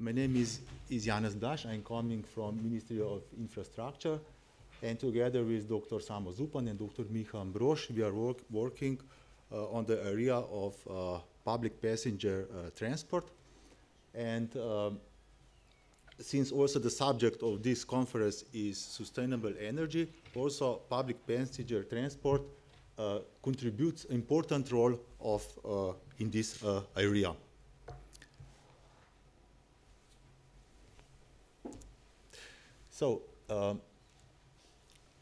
My name is Janez Blaž. I'm coming from Ministry of Infrastructure, and together with Dr. Samo Zupan and Dr. Miha Ambrož, we are working on the area of public passenger transport. And since also the subject of this conference is sustainable energy, also public passenger transport contributes an important role in this area. So,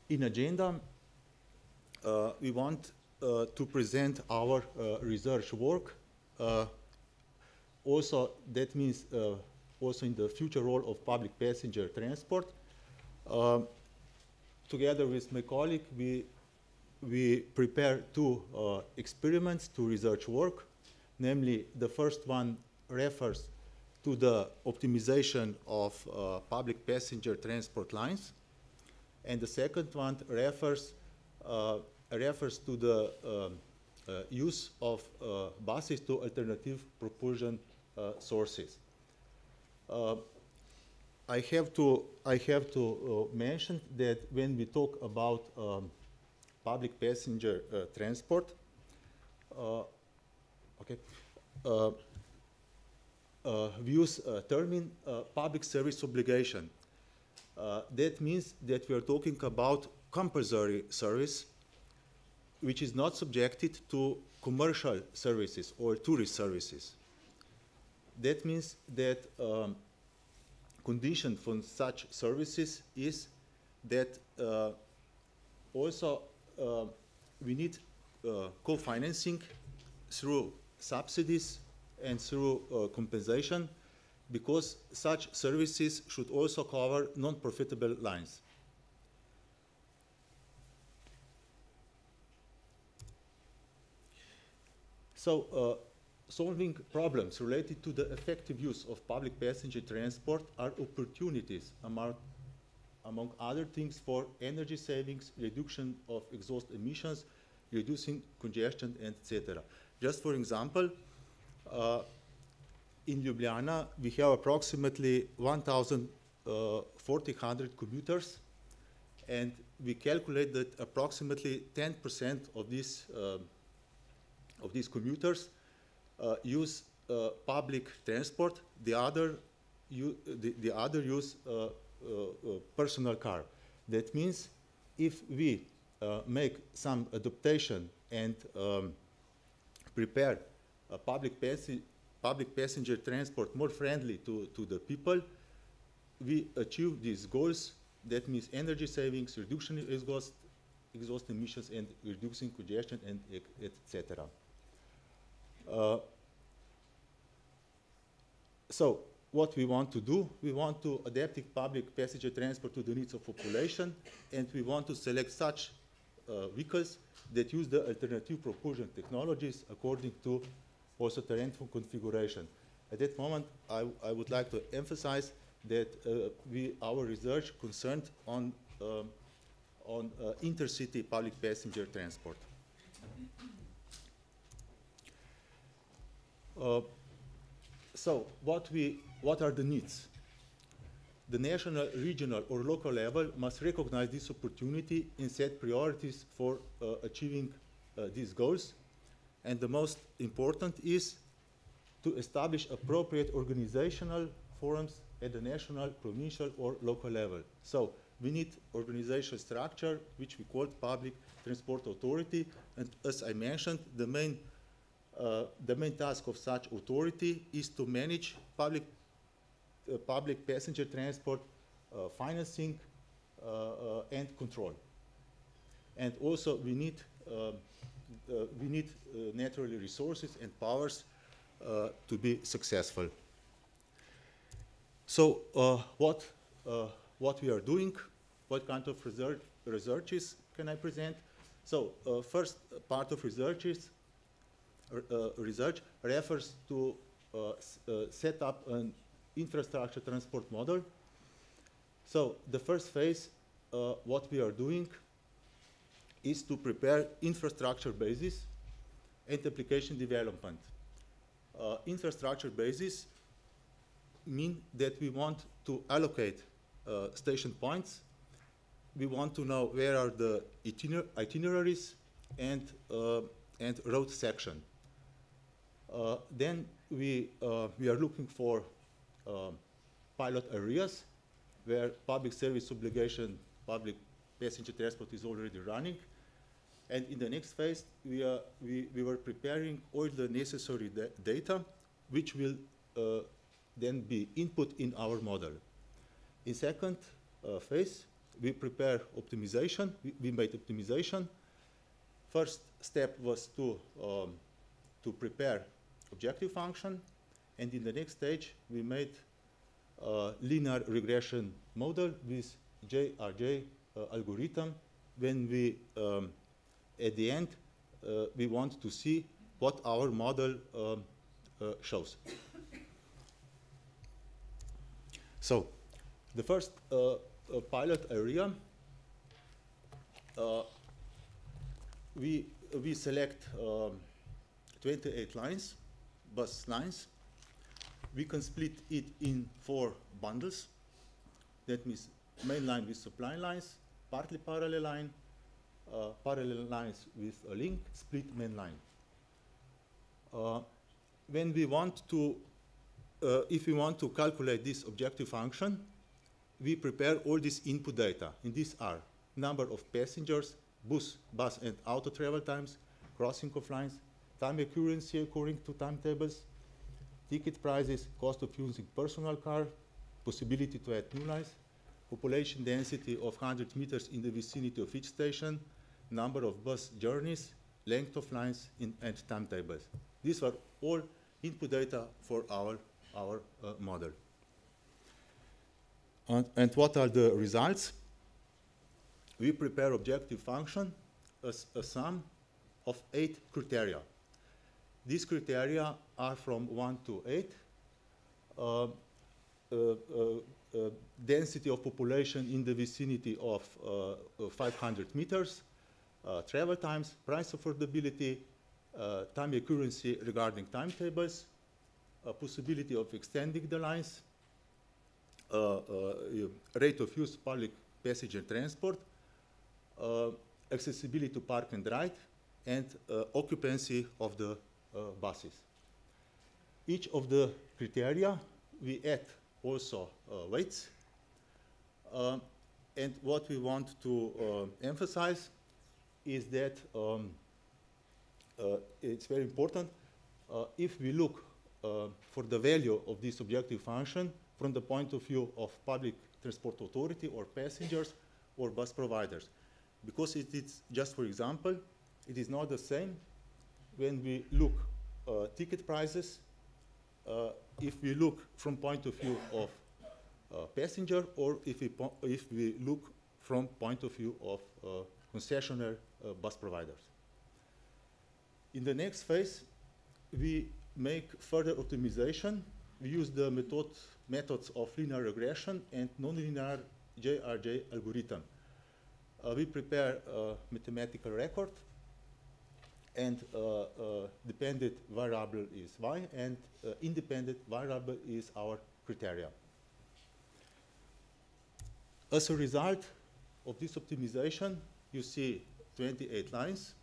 in agenda, we want to present our research work. Also, that means also in the future role of public passenger transport. Together with my colleague, we prepare two experiments, two research work. Namely, the first one refers to the optimization of public passenger transport lines, and the second one refers to the use of buses to alternative propulsion sources. I have to mention that when we talk about public passenger transport, we use a term public service obligation. That means that we are talking about compulsory service, which is not subjected to commercial services or tourist services. That means that condition for such services is that also we need co-financing through subsidies and through compensation, because such services should also cover non-profitable lines. So, solving problems related to the effective use of public passenger transport are opportunities, among other things, for energy savings, reduction of exhaust emissions, reducing congestion, etc. Just for example, in Ljubljana, we have approximately 1,400 commuters, and we calculate that approximately 10% of these commuters use public transport. The other use personal car. That means if we make some adaptation and prepare public passenger transport more friendly to the people, we achieve these goals. That means energy savings, reduction in exhaust emissions, and reducing congestion, and etc. So what we want to do, we want to adapt public passenger transport to the needs of population, and we want to select such vehicles that use the alternative propulsion technologies according to also terrain configuration. At that moment, I would like to emphasize that our research concerned on intercity public passenger transport. So what are the needs? The national, regional, or local level must recognize this opportunity and set priorities for achieving these goals. And the most important is to establish appropriate organizational forums at the national, provincial, or local level. So we need organizational structure, which we call Public Transport Authority. And as I mentioned, the main task of such authority is to manage public passenger transport financing and control. And also we need naturally resources and powers to be successful. So what we are doing, what kind of researches can I present? So first part of research refers to set up an infrastructure transport model. So the first phase, what we are doing is to prepare infrastructure basis and application development. Infrastructure basis mean that we want to allocate station points. We want to know where are the itineraries and road section. Then we are looking for pilot areas where public service obligation, public passenger transport is already running. And in the next phase, we were preparing all the necessary data, which will then be input in our model. In second phase, we prepare optimization. We made optimization. First step was to prepare objective function, and in the next stage, we made linear regression model with JRJ algorithm. When we at the end, we want to see what our model shows. So, the first pilot area, we select 28 lines, bus lines. We can split it in 4 bundles. That means main line with supply lines, partly parallel line, parallel lines with a link, split main line. When we want to, if we want to calculate this objective function, we prepare all this input data. And these are number of passengers, bus and auto travel times, crossing of lines, time accuracy according to timetables, ticket prices, cost of using personal car, possibility to add new lines, population density of 100 meters in the vicinity of each station, number of bus journeys, length of lines, and timetables. These are all input data for our model. And what are the results? We prepare objective function as a sum of 8 criteria. These criteria are from 1 to 8. Density of population in the vicinity of 500 meters, travel times, price affordability, time accuracy regarding timetables, possibility of extending the lines, rate of use public passenger transport, accessibility to park and ride, and occupancy of the buses. Each of the criteria, we add also weights. And what we want to emphasize is that it's very important if we look for the value of this objective function from the point of view of public transport authority or passengers or bus providers. Because it is, just for example, it is not the same when we look ticket prices, if we look from point of view of passenger, or if we look from point of view of concessionaire bus providers. In the next phase, we make further optimization. We use the methods of linear regression and nonlinear JRJ algorithm. We prepare a mathematical record, and dependent variable is y, and independent variable is our criteria. As a result of this optimization, you see 28 lines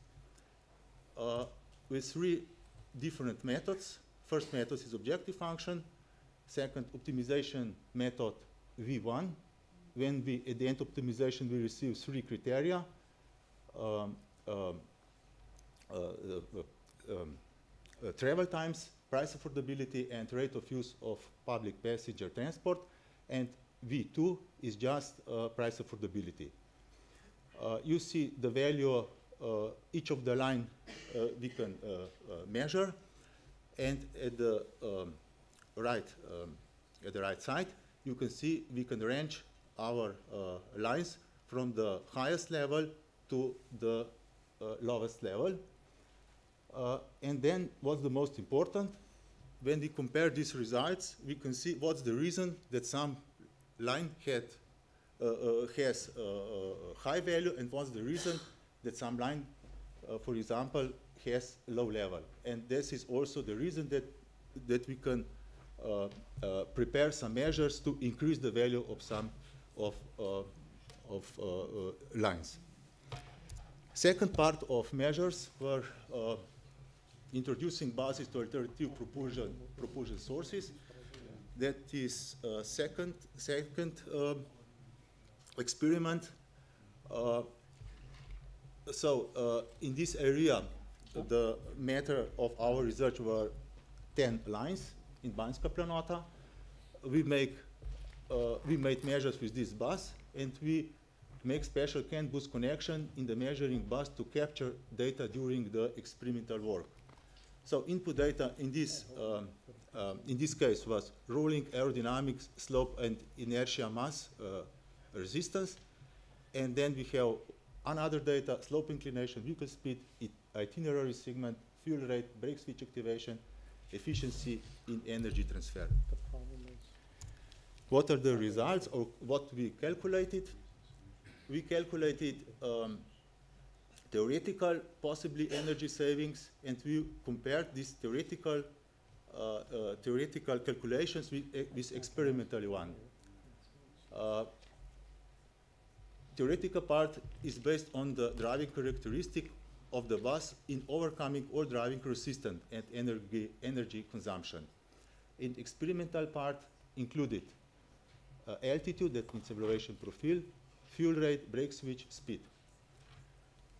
with 3 different methods. First method is objective function. Second, optimization method V1. When we, at the end of optimization, we receive 3 criteria. Travel times, price affordability, and rate of use of public passenger transport. And V2 is just price affordability. You see the value each of the line we can measure, and at the right side you can see we can range our lines from the highest level to the lowest level. And then what's the most important, when we compare these results, we can see what's the reason that some line has high value, and what's the reason that some line, for example, has low level. And this is also the reason that we can prepare some measures to increase the value of some lines. Second part of measures were introducing buses to alternative propulsion sources. That is second experiment. In this area, the matter of our research were 10 lines in Banjska Planota. We made measures with this bus, and we make special CAN bus connection in the measuring bus to capture data during the experimental work. So input data in this case was rolling, aerodynamics, slope, and inertia mass resistance. And then we have another data, slope inclination, vehicle speed, itinerary segment, fuel rate, brake switch activation, efficiency in energy transfer. What are the results, or what we calculated? We calculated theoretical, possibly energy savings, and we compared these theoretical calculations with experimental one. Theoretical part is based on the driving characteristic of the bus in overcoming all driving resistance and energy consumption. And experimental part included altitude, that means elevation profile, fuel rate, brake switch, speed.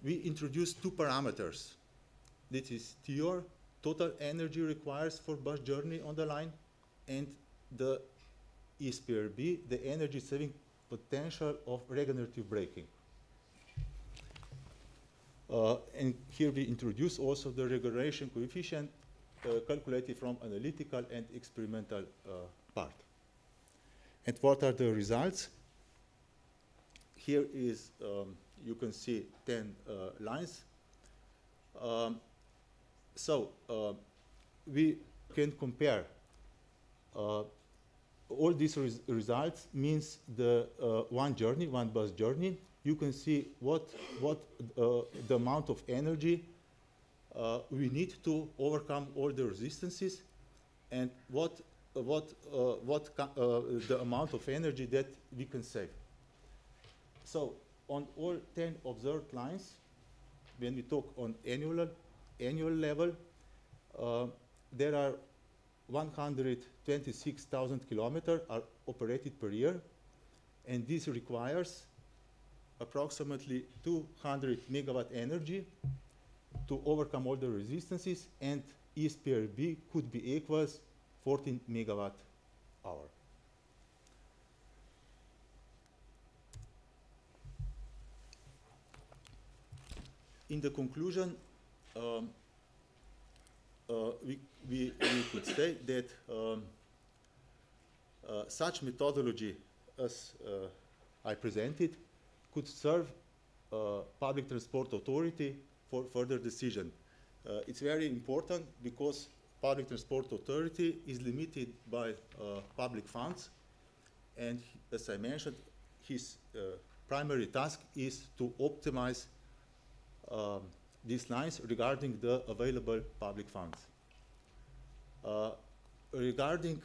We introduced two parameters. This is TR, total energy required for bus journey on the line, and the ESPRB, the energy saving potential of regenerative braking. And here we introduce also the regeneration coefficient calculated from analytical and experimental part. And what are the results? Here is, you can see 10 lines. We can compare all these results means the one bus journey. You can see what the amount of energy we need to overcome all the resistances, and what the amount of energy that we can save. So on all 10 observed lines, when we talk on annual level, there are 126,000 kilometers are operated per year, and this requires approximately 200 megawatt energy to overcome all the resistances, and ESPRB could be equals 14 megawatt hour. In the conclusion, we could say that such methodology as I presented could serve public transport authority for further decision. It's very important because public transport authority is limited by public funds, and as I mentioned, his primary task is to optimize these lines regarding the available public funds. Regarding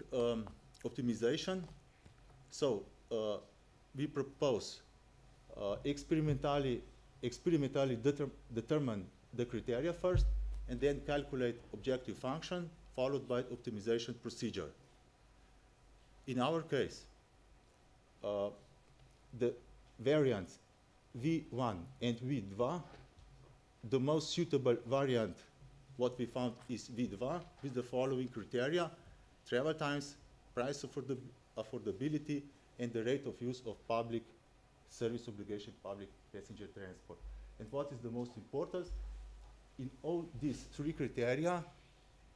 optimization, so we propose experimentally determine the criteria first, and then calculate objective function, followed by optimization procedure. In our case, the variants V1 and V2, the most suitable variant, what we found is V2 with the following criteria: travel times, price affordability, and the rate of use of public service obligation, public passenger transport. And what is the most important? In all these three criteria,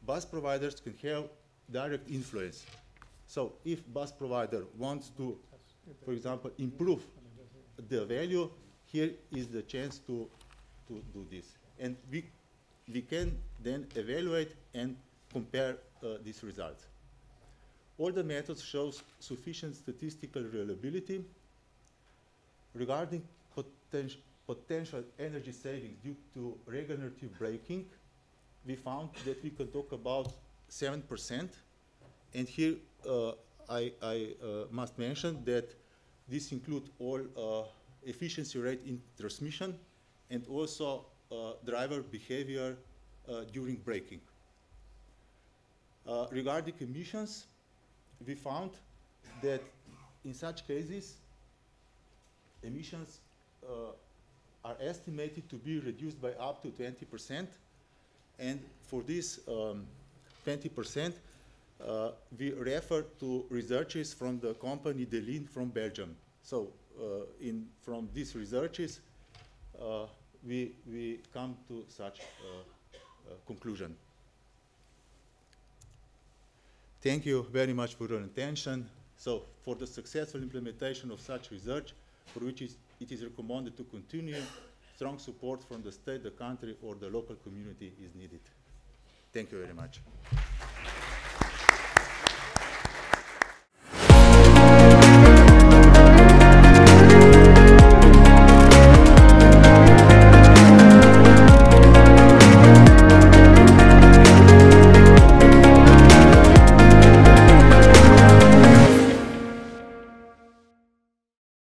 bus providers can have direct influence. So if bus provider wants to, for example, improve the value, here is the chance to do this. And we can then evaluate and compare these results. All the methods show sufficient statistical reliability. Regarding potential energy savings due to regenerative braking, we found that we could talk about 7%, And here I must mention that this includes all efficiency rate in transmission and also driver behavior during braking. Regarding emissions, we found that in such cases, emissions are estimated to be reduced by up to 20%. And for this 20%, we refer to researches from the company Delin from Belgium. So from these researches, we come to such conclusion. Thank you very much for your attention. So for the successful implementation of such research, for which it is recommended to continue, strong support from the state, the country, or the local community is needed. Thank you very much.